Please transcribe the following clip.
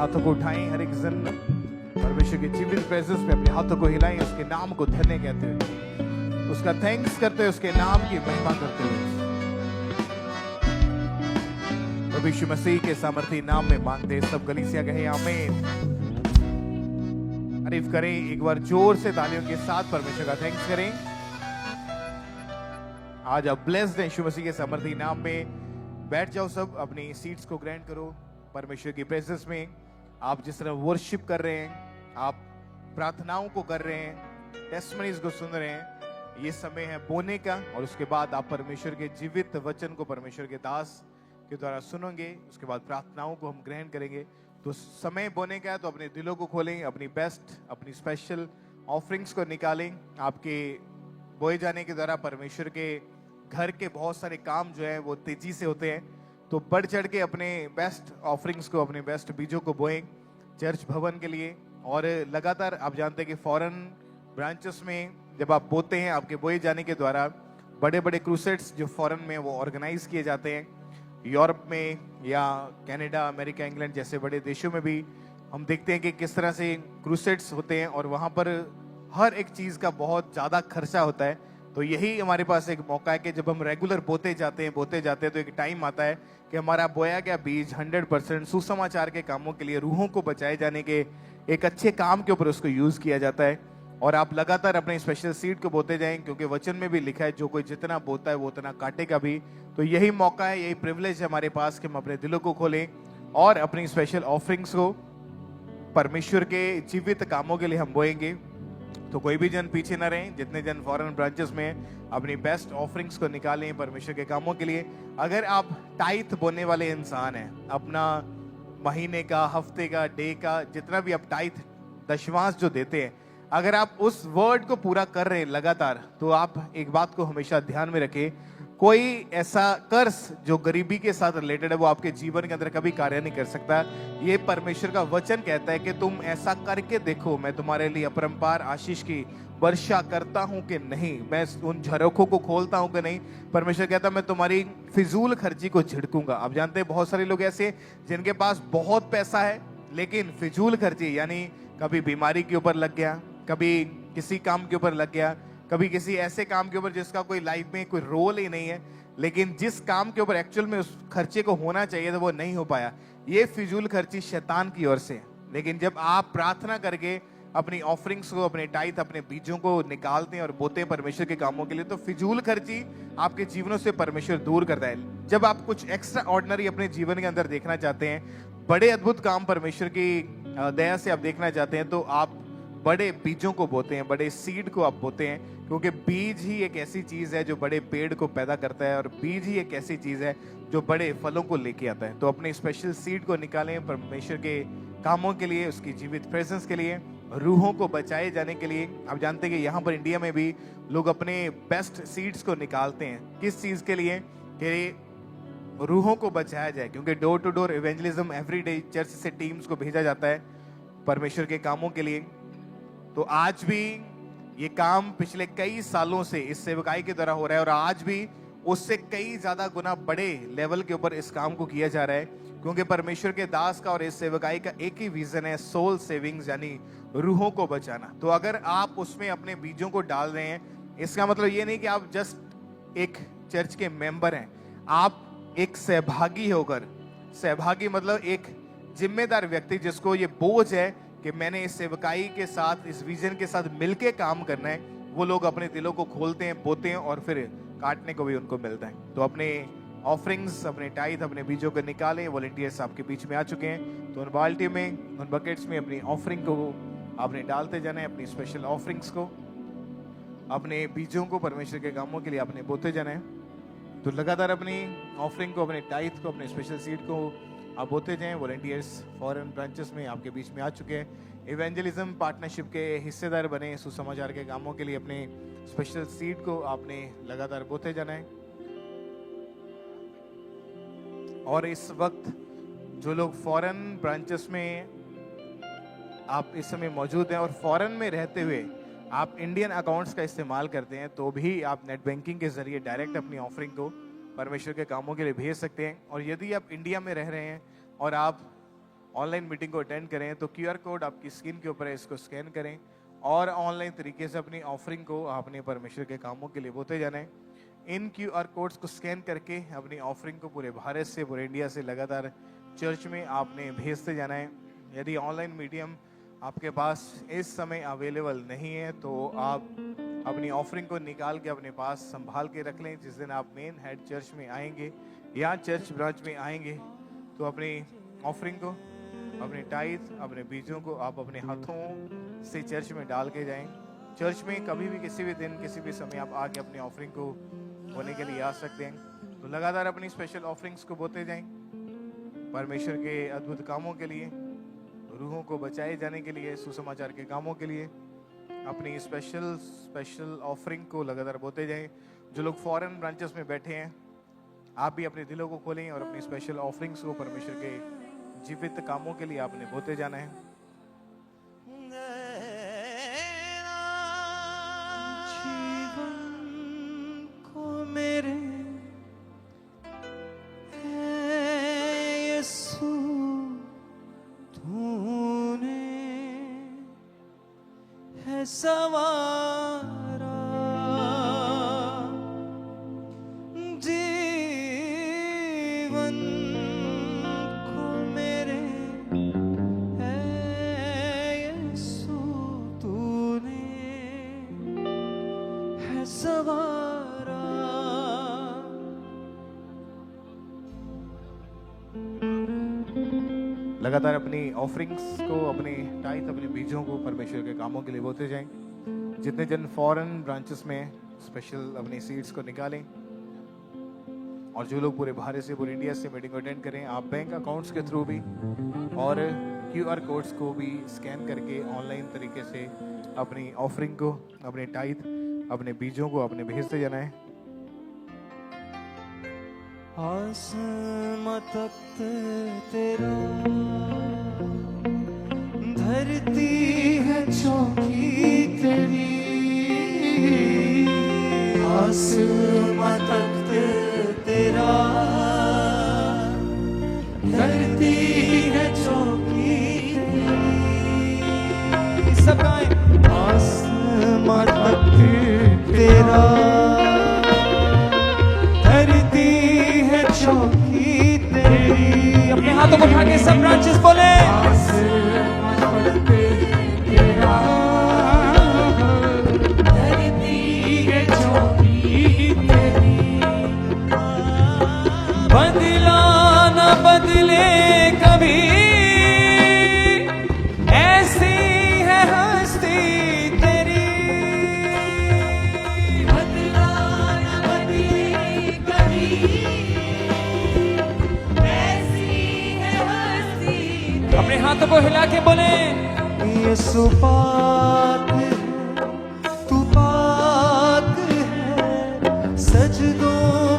हाथों को उठाएं, हर एक जन परमेश्वर के जीवित प्रेजेंस में अपने हाथों को हिलाएं, उसके नाम को धन्य कहते हुए, उसका थैंक्स करते हुए, उसके नाम की महिमा करते हुए। प्रभु यीशु मसीह के सामर्थी नाम में मांगते सब कलीसिया कहे आमीन। तारीफ करें, एक बार जोर से तालियों के साथ परमेश्वर का थैंक्स करें। आज आप ब्लेस्ड हैं यीशु मसीह के सामर्थी नाम में। बैठ जाओ, सब अपनी सीट्स को ग्रैंड करो। परमेश्वर की प्रेजेंस में आप जिस तरह वर्शिप कर रहे हैं, आप प्रार्थनाओं को कर रहे हैं, टेस्टमनीज को सुन रहे हैं, ये समय है बोने का। और उसके बाद आप परमेश्वर के जीवित वचन को परमेश्वर के दास के द्वारा सुनेंगे। उसके बाद प्रार्थनाओं को हम ग्रहण करेंगे। तो समय बोने का है, तो अपने दिलों को खोलें, अपनी बेस्ट, अपनी स्पेशल ऑफरिंग्स को निकालें। आपके बोए जाने के द्वारा परमेश्वर के घर के बहुत सारे काम जो है वो तेजी से होते हैं। तो बढ़ चढ़ के अपने बेस्ट ऑफरिंग्स को, अपने बेस्ट बीजों को बोएं चर्च भवन के लिए। और लगातार आप जानते हैं कि फॉरेन ब्रांचेस में जब आप बोते हैं, आपके बोए जाने के द्वारा बड़े बड़े क्रूसेड्स जो फॉरेन में वो ऑर्गेनाइज किए जाते हैं। यूरोप में या कनाडा, अमेरिका, इंग्लैंड जैसे बड़े देशों में भी हम देखते हैं कि किस तरह से क्रूसेड्स होते हैं और वहाँ पर हर एक चीज़ का बहुत ज़्यादा खर्चा होता है। तो यही हमारे पास एक मौका है कि जब हम रेगुलर बोते जाते हैं तो एक टाइम आता है कि हमारा बोया गया बीज 100% सुसमाचार के कामों के लिए, रूहों को बचाए जाने के एक अच्छे काम के ऊपर उसको यूज़ किया जाता है। और आप लगातार अपने स्पेशल सीड को बोते जाएं, क्योंकि वचन में भी लिखा है जो कोई जितना बोता है वो उतना काटेगा भी। तो यही मौका है, यही प्रिविलेज है हमारे पास कि हम अपने दिलों को खोलें और अपनी स्पेशल ऑफरिंग्स को परमेश्वर के जीवित कामों के लिए हम बोएंगे। तो कोई भी जन पीछे ना रहें, जितने जन फॉरेन ब्रांचेस में अपनी बेस्ट ऑफरिंग्स को निकालें परमेश्वर के कामों के लिए। अगर आप टाइथ बोने वाले इंसान हैं, अपना महीने का, हफ्ते का, डे का, जितना भी आप टाइथ दशमांश जो देते हैं, अगर आप उस वर्ड को पूरा कर रहे हैं लगातार, तो आप एक बात को हमेशा ध्यान में रखें, कोई ऐसा कर्ज जो गरीबी के साथ रिलेटेड है वो आपके जीवन के अंदर कभी कार्य नहीं कर सकता। ये परमेश्वर का वचन कहता है कि तुम ऐसा करके देखो, मैं तुम्हारे लिए अपरंपार आशीष की वर्षा करता हूं कि नहीं, मैं उन झरोखों को खोलता हूं कि नहीं। परमेश्वर कहता है मैं तुम्हारी फिजूल खर्ची को झिड़कूंगा। आप जानते हैं बहुत सारे लोग ऐसे जिनके पास बहुत पैसा है लेकिन फिजूल खर्ची, यानी कभी बीमारी के ऊपर लग गया, कभी किसी काम के ऊपर लग गया, कभी किसी ऐसे काम के ऊपर जिसका कोई लाइफ में कोई रोल ही नहीं है, लेकिन जिस काम के ऊपर एक्चुअल में उस खर्चे को होना चाहिए था वो नहीं हो पाया। ये फिजूल खर्ची शैतान की ओर से। लेकिन जब आप प्रार्थना करके अपनी ऑफरिंग्स को, अपने टाइथ, अपने बीजों को निकालते हैं और बोते हैं परमेश्वर के कामों के लिए, तो फिजूल खर्ची आपके जीवनों से परमेश्वर दूर करता है। जब आप कुछ एक्स्ट्रा ऑर्डिनरी अपने जीवन के अंदर देखना चाहते हैं, बड़े अद्भुत काम परमेश्वर की दया से आप देखना चाहते हैं, तो आप बड़े बीजों को बोते हैं, बड़े सीड को आप बोते हैं। क्योंकि बीज ही एक ऐसी चीज है जो बड़े पेड़ को पैदा करता है, और बीज ही एक ऐसी चीज है जो बड़े फलों को लेके आता है। तो अपने स्पेशल सीड को निकालें परमेश्वर के कामों के लिए, उसकी जीवित प्रेजेंस के लिए, रूहों को बचाए जाने के लिए। आप जानते हैं कि यहाँ पर इंडिया में भी लोग अपने बेस्ट सीड्स को निकालते हैं। किस चीज के लिए? कि रूहों को बचाया जाए। क्योंकि door to door evangelism everyday church से टीम्स को भेजा जाता है परमेश्वर के कामों के लिए। तो आज भी ये काम पिछले कई सालों से इस सेवकाई के द्वारा हो रहा है, और आज भी उससे कई ज्यादा गुना बड़े लेवल के ऊपर इस काम को किया जा रहा है। क्योंकि परमेश्वर के दास का और इस सेवकाई का एक ही विजन है, सोल सेविंग्स, यानी रूहों को बचाना। तो अगर आप उसमें अपने बीजों को डाल रहे हैं, इसका मतलब ये नहीं कि आप जस्ट एक चर्च के मेंबर हैं, आप एक सहभागी होकर, सहभागी मतलब एक जिम्मेदार व्यक्ति जिसको ये बोझ है कि मैंने इस सेवकाई के साथ, इस विजन के साथ मिलके काम करना है, वो लोग अपने दिलों को खोलते हैं, बोते हैं, और फिर काटने को भी उनको मिलता है। तो अपने ऑफरिंग्स, अपने टाइथ, अपने बीजों को निकालें। वॉलंटियर्स आपके बीच में आ चुके हैं, तो उन बाल्टी में, उन बकेट्स में अपनी ऑफरिंग को आपने डालते जाना है। अपनी स्पेशल ऑफरिंग्स को, अपने बीजों को परमेश्वर के कामों के लिए आपने बोते जाना है। तो लगातार अपनी ऑफरिंग को, अपने टाइथ को, अपने स्पेशल सीड को आप बोते जाएं। वॉलंटियर्स फॉरेन ब्रांचेस में आपके बीच में आ चुके हैं। इवेंजलिज्म पार्टनरशिप के हिस्सेदार बने। सुसमाचार के कामों के लिए अपने स्पेशल सीड को आपने लगातार बोते जाना है। और इस वक्त जो लोग फॉरेन ब्रांचेस में आप इस समय मौजूद हैं और फॉरेन में रहते हुए आप इंडियन अकाउंट्स का इस्तेमाल करते हैं, तो भी आप नेट बैंकिंग के जरिए डायरेक्ट अपनी ऑफरिंग को परमेश्वर के कामों के लिए भेज सकते हैं। और यदि आप इंडिया में रह रहे हैं और आप ऑनलाइन मीटिंग को अटेंड करें तो क्यूआर कोड आपकी स्क्रीन के ऊपर है, इसको स्कैन करें और ऑनलाइन तरीके से अपनी ऑफरिंग को आपने परमेश्वर के कामों के लिए बोते जाना है। इन क्यूआर कोड्स को स्कैन करके अपनी ऑफरिंग को पूरे भारत से, पूरे इंडिया से लगातार चर्च में आपने भेजते जाना है। यदि ऑनलाइन मीडियम आपके पास इस समय अवेलेबल नहीं है तो आप अपनी ऑफरिंग को निकाल के अपने पास संभाल के रख लें। जिस दिन आप मेन हेड चर्च में आएंगे या चर्च ब्रांच में आएंगे तो अपनी ऑफरिंग को, अपने टाइथ, अपने बीजों को आप अपने हाथों से चर्च में डाल के जाएं। चर्च में कभी भी किसी भी दिन, किसी भी समय आप आके अपनी ऑफरिंग को बोने के लिए आ सकते हैं। तो लगातार अपनी स्पेशल ऑफरिंग्स को बोते जाएं परमेश्वर के अद्भुत कामों के लिए, रूहों को बचाए जाने के लिए, सुसमाचार के कामों के लिए अपनी स्पेशल ऑफरिंग को लगातार बोते जाएं। जो लोग फॉरेन ब्रांचेस में बैठे हैं, आप भी अपने दिलों को खोलें और अपनी स्पेशल ऑफरिंग्स को परमेश्वर के जीवित कामों के लिए आपने बोते जाना है। जीवन को मेरे यीशु तूने है सवारा, जीवन को मेरे है यीशु तूने है सवारा। लगातार अपनी ऑफरिंग्स को, अपने टाइथ, अपने बीजों को परमेश्वर के कामों के लिए बोते जाएं। जितने जन फॉरेन ब्रांचेस में स्पेशल अपनी सीट्स को निकालें और जो लोग पूरे भारत से, पूरे इंडिया से मीटिंग अटेंड करें, आप बैंक अकाउंट्स के थ्रू भी और क्यूआर कोड्स को भी स्कैन करके ऑनलाइन तरीके से अपनी ऑफरिंग को, अपने टाइथ, अपने बीजों को आपने भेजते जाना है। आसमां तख्त तेरा, धरती है चौकी तेरी। आसमां तख्त तेरा, धरती है चौकी तेरी। सब गाएं। आसमां तख्त तेरा, धरती है चौकी तेरी। अपने हाथों को उठा के सब ब्रांचेस बोले। धरती है चौकी तेरी। बदला न बदले कभी, ऐसी है हस्ती तेरी। बदला न बदले कभी, ऐसी है हस्ती तेरी। अपने हाथों को हिला के बोले। यीशु पाक है, तू पाक है, सजदों